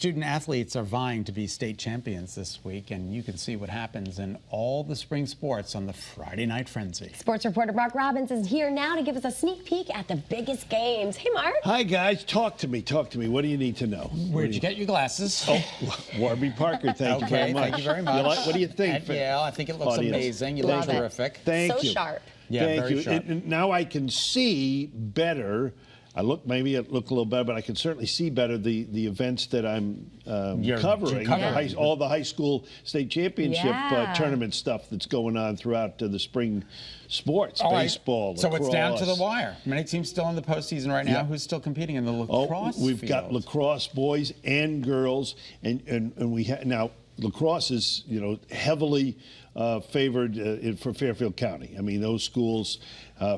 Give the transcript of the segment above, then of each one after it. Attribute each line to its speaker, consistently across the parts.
Speaker 1: Student athletes are vying to be state champions this week, and you can see what happens in all the spring sports on the Friday Night Frenzy.
Speaker 2: Sports reporter Mark Robbins is here now to give us a sneak peek at the biggest games. Hey, Mark.
Speaker 3: Hi, guys. Talk to me. What do you need to know?
Speaker 1: Where'd you get your glasses?
Speaker 3: Oh, Warby Parker, thank you very much.
Speaker 1: Thank you very much.
Speaker 3: What do you think?
Speaker 1: Yeah, I think it looks
Speaker 3: audience?
Speaker 1: amazing. You look
Speaker 2: Love it.
Speaker 1: terrific.
Speaker 3: Thank
Speaker 2: So
Speaker 3: you.
Speaker 2: sharp.
Speaker 1: Yeah,
Speaker 3: Thank
Speaker 1: very
Speaker 3: you.
Speaker 1: sharp.
Speaker 3: Now I can see better. Maybe it looked a little better, but I can certainly see better the events that I'm covering. All the high school state championship tournament stuff that's going on throughout the spring sports, baseball,
Speaker 1: So
Speaker 3: lacrosse.
Speaker 1: it's down to the wire. Many teams still in the postseason right now. Who's still competing in the lacrosse
Speaker 3: we've got
Speaker 1: field?
Speaker 3: lacrosse boys and girls, and we now lacrosse is heavily favored for Fairfield County. I mean, those schools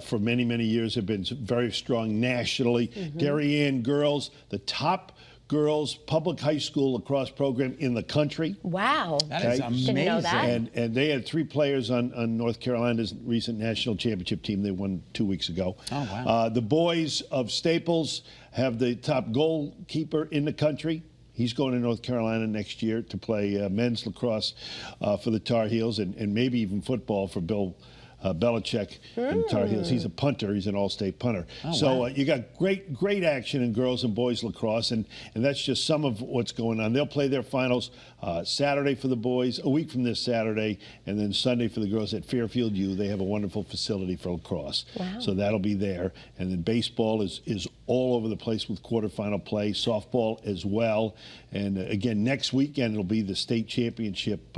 Speaker 3: for many years have been very strong nationally. Darien girls, the top girls public high school lacrosse program in the country.
Speaker 2: Wow.
Speaker 1: That is amazing.
Speaker 2: Didn't know that.
Speaker 3: And they had 3 players on North Carolina's recent national championship team. They won 2 weeks ago.
Speaker 1: Oh, wow.
Speaker 3: The boys of Staples have the top goalkeeper in the country. He's going to North Carolina next year to play men's lacrosse for the Tar Heels and maybe even football for Bill Belichick and Tar Heels. He's a punter. He's an all-state punter. So you got great action in girls and boys lacrosse, and that's just some of what's going on. They'll play their finals Saturday for the boys, a week from this Saturday, and then Sunday for the girls at Fairfield U. They have a wonderful facility for lacrosse.
Speaker 2: Wow.
Speaker 3: So that'll be there. And then baseball is all over the place with quarterfinal play, softball as well. And again, next weekend it'll be the state championship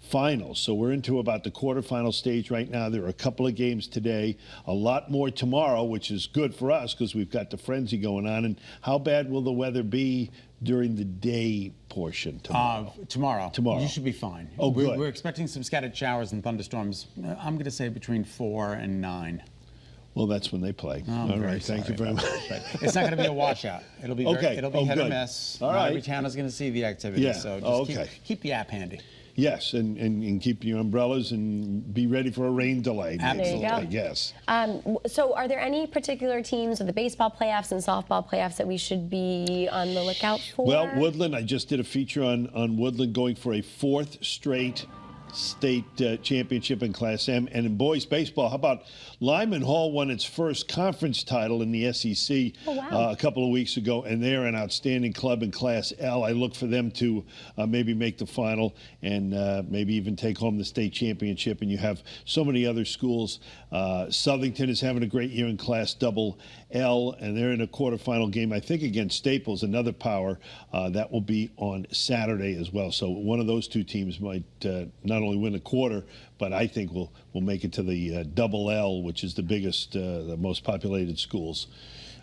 Speaker 3: finals. So we're into about the quarterfinal stage right now. There are a couple of games today, a lot more tomorrow, which is good for us because we've got the frenzy going on. And how bad will the weather be during the day portion tomorrow?
Speaker 1: Tomorrow. You should be fine.
Speaker 3: Oh, good.
Speaker 1: We're expecting some scattered showers and thunderstorms. I'm going to say between 4 and 9.
Speaker 3: Well, that's when they play. All right. Thank you very much.
Speaker 1: It's not going to be a washout. It'll be it'll be hit or miss.
Speaker 3: All right.
Speaker 1: Every town is going to see the activity.
Speaker 3: Yeah.
Speaker 1: So just keep the app handy.
Speaker 3: Yes, and keep your umbrellas and be ready for a rain delay.
Speaker 1: Absolutely.
Speaker 2: There you go.
Speaker 3: Yes.
Speaker 2: So are there any particular teams of the baseball playoffs and softball playoffs that we should be on the lookout for?
Speaker 3: Well, Woodland, I just did a feature on Woodland going for a 4th straight state championship in Class M. And in boys baseball, how about Lyman Hall won its first conference title in the SEC a couple of weeks ago, and they're an outstanding club in Class L. I look for them to maybe make the final and maybe even take home the state championship. And you have so many other schools. Southington is having a great year in Class Double L, and they're in a quarterfinal game, I think, against Staples, another power. That will be on Saturday as well. So one of those 2 teams might not only win a quarter, but I think we'll make it to the Double L, which is the biggest, the most populated schools,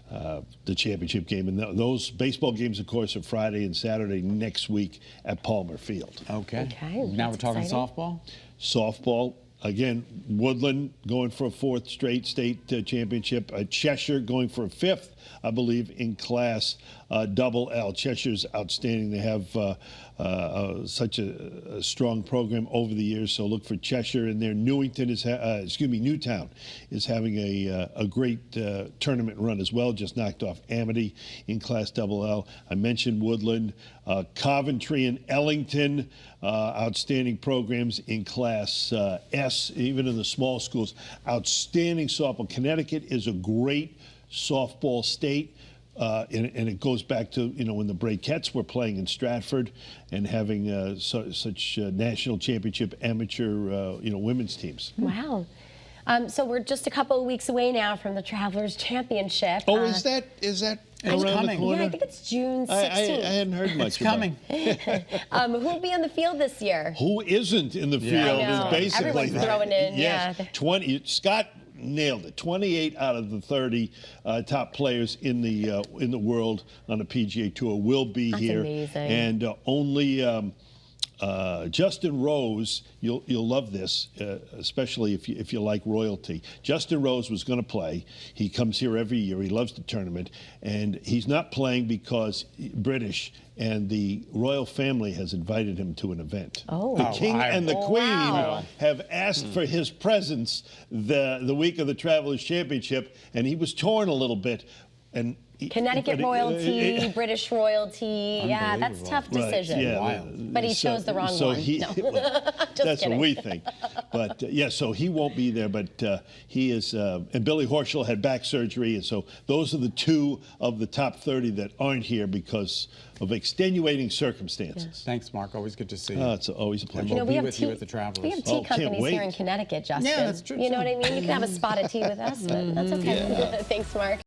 Speaker 3: the championship game. And those baseball games, of course, are Friday and Saturday next week at Palmer Field.
Speaker 1: Okay. Now
Speaker 2: that's
Speaker 1: we're talking
Speaker 2: exciting.
Speaker 1: softball?
Speaker 3: Softball. Again, Woodland going for a 4th straight state championship. Cheshire going for a 5th, I believe, in Class Double L. Cheshire's outstanding. They have such a strong program over the years, so look for Cheshire in there. Newtown is having a great tournament run as well. Just knocked off Amity in Class Double L. I mentioned Woodland. Coventry and Ellington, outstanding programs in Class S, even in the small schools. Outstanding softball. Connecticut is a great softball state. And it goes back to, when the Brakettes were playing in Stratford and having such national championship amateur, women's teams.
Speaker 2: Wow. So we're just a couple of weeks away now from the Travelers Championship.
Speaker 3: Oh, is that around
Speaker 1: coming.
Speaker 3: the corner?
Speaker 2: Yeah, I think it's June 16th.
Speaker 3: I hadn't heard much
Speaker 1: It's coming.
Speaker 2: Who'll be on the field this year?
Speaker 3: Who isn't in the field
Speaker 2: I know.
Speaker 3: is basically
Speaker 2: Everyone's throwing in,
Speaker 3: yes,
Speaker 2: yeah.
Speaker 3: 20. Scott nailed it. 28 out of the 30 top players in the world on the PGA Tour will be
Speaker 2: That's
Speaker 3: here.
Speaker 2: amazing.
Speaker 3: And only Justin Rose, you'll love this, especially if you like royalty. Justin Rose was going to play. He comes here every year. He loves the tournament, and he's not playing because British and the royal family has invited him to an event.
Speaker 2: Oh.
Speaker 3: The king and the queen
Speaker 2: wow.
Speaker 3: have asked for his presence the week of the Travelers Championship, and he was torn a little bit. And
Speaker 2: Connecticut
Speaker 3: but,
Speaker 2: royalty, British royalty. Yeah, that's a tough
Speaker 3: Right,
Speaker 2: decision.
Speaker 3: yeah,
Speaker 1: Wild.
Speaker 2: But he chose the wrong
Speaker 3: so
Speaker 2: one.
Speaker 3: He,
Speaker 2: No.
Speaker 3: that's
Speaker 2: kidding.
Speaker 3: what we think. But yeah, so he won't be there. But he is. And Billy Horschel had back surgery, and so those are the two of the top 30 that aren't here because of extenuating circumstances.
Speaker 1: Thanks, Mark. Always good to see you.
Speaker 3: It's always a pleasure.
Speaker 1: You know,
Speaker 2: we
Speaker 1: be
Speaker 2: have
Speaker 1: with you at the Travelers.
Speaker 2: We have tea
Speaker 3: Oh, can't
Speaker 2: companies here
Speaker 3: wait.
Speaker 2: in Connecticut, Justin.
Speaker 1: Yeah, that's true,
Speaker 2: You know
Speaker 1: too.
Speaker 2: what I mean? You can have a spot of tea with us, but that's okay. Thanks, Mark.